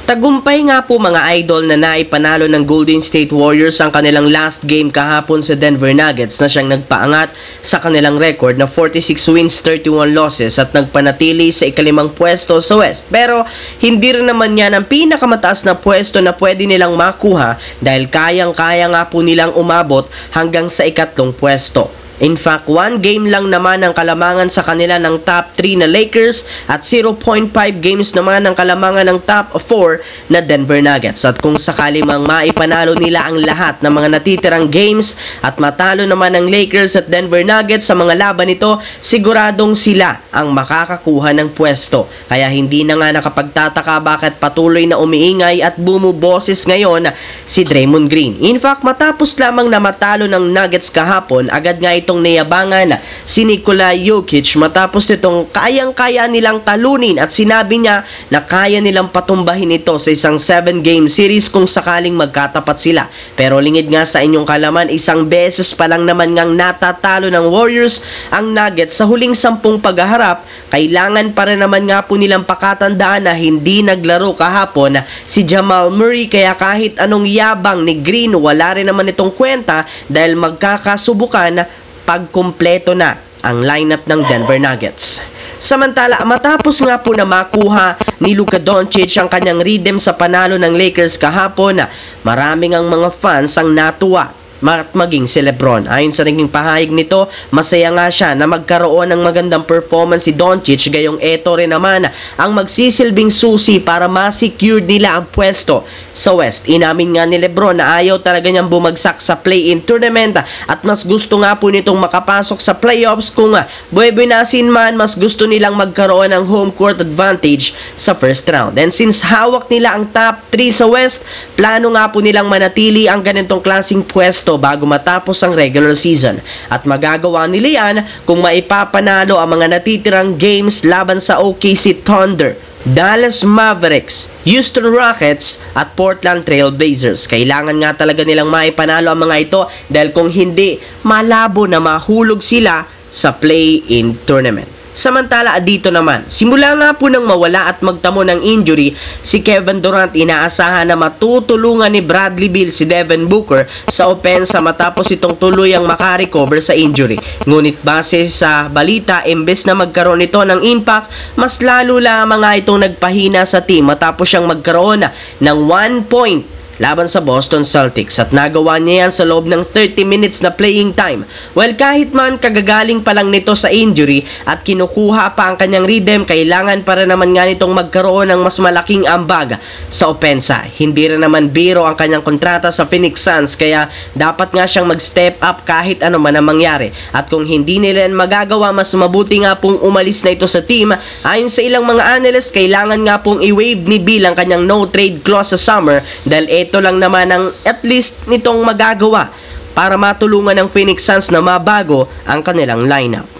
Tagumpay nga po mga idol na naipanalo ng Golden State Warriors ang kanilang last game kahapon sa Denver Nuggets na siyang nagpaangat sa kanilang record na 46 wins, 31 losses at nagpanatili sa ikalimang pwesto sa West. Pero hindi rin naman yan ang pinakamataas na pwesto na pwede nilang makuha dahil kayang-kaya nga po nilang umabot hanggang sa ikatlong pwesto. In fact, 1 game lang naman ang kalamangan sa kanila ng top 3 na Lakers at 0.5 games naman ang kalamangan ng top 4 na Denver Nuggets. At kung sakali mang maipanalo nila ang lahat ng mga natitirang games at matalo naman ang Lakers at Denver Nuggets sa mga laban nito, siguradong sila ang makakakuha ng pwesto. Kaya hindi na nga nakapagtataka bakit patuloy na umiingay at bumuboses ngayon si Draymond Green. In fact, matapos lamang na matalo ng Nuggets kahapon, agad nga itong niyabangan si Nikola Jokic matapos nitong kayang-kaya nilang talunin at sinabi niya na kaya nilang patumbahin ito sa isang 7-game series kung sakaling magkatapat sila. Pero lingid nga sa inyong kalaman, isang beses pa lang naman ngang natatalo ng Warriors ang Nuggets sa huling 10 paghaharap. Kailangan pa rin naman nga po nilang pakatandaan na hindi naglaro kahapon si Jamal Murray, kaya kahit anong yabang ni Green, wala rin naman itong kwenta dahil magkakasubukan pag kumpleto na ang lineup ng Denver Nuggets. Samantala, matapos nga po na makuha ni Luka Doncic ang kanyang rhythm sa panalo ng Lakers kahapon, maraming ang mga fans ang natuwa at maging si LeBron. Ayon sa naging pahayag nito, masaya nga siya na magkaroon ng magandang performance si Doncic, gayong eto rin naman ang magsisilbing susi para ma-secure nila ang pwesto sa West. Inamin nga ni LeBron na ayaw talaga niyang bumagsak sa play-in tournament at mas gusto nga po nitong makapasok sa playoffs. Kung buwebinasin man, mas gusto nilang magkaroon ng home court advantage sa first round. And since hawak nila ang top 3 sa West, plano nga po nilang manatili ang ganitong klaseng pwesto bago matapos ang regular season. At magagawa nila yan kung maipapanalo ang mga natitirang games laban sa OKC Thunder, Dallas Mavericks, Houston Rockets at Portland Trail Blazers. Kailangan nga talaga nilang maipanalo ang mga ito dahil kung hindi, malabo na mahulog sila sa play-in tournament. Samantala dito naman, simula nga po nang mawala at magtamo ng injury si Kevin Durant, inaasahan na matutulungan ni Bradley Beal si Devin Booker sa opensa matapos itong tuluyang makarecover sa injury. Ngunit base sa balita, imbes na magkaroon ito ng impact, mas lalo lamang nga itong nagpahina sa team matapos siyang magkaroon ng 1 point laban sa Boston Celtics at nagawa niya yan sa loob ng 30 minutes na playing time. Well, kahit man kagagaling pa lang nito sa injury at kinukuha pa ang kanyang rhythm, kailangan para naman nga nitong magkaroon ng mas malaking ambag sa opensa. Hindi rin naman biro ang kanyang kontrata sa Phoenix Suns, kaya dapat nga siyang mag-step up kahit ano man ang mangyari. At kung hindi nila magagawa, mas mabuti nga pong umalis na ito sa team. Ayon sa ilang mga analyst, kailangan nga pong i-waive ni Bill ang kanyang no-trade clause sa summer dahil ito lang naman ang at least nitong magagawa para matulungan ng Phoenix Suns na mabago ang kanilang lineup.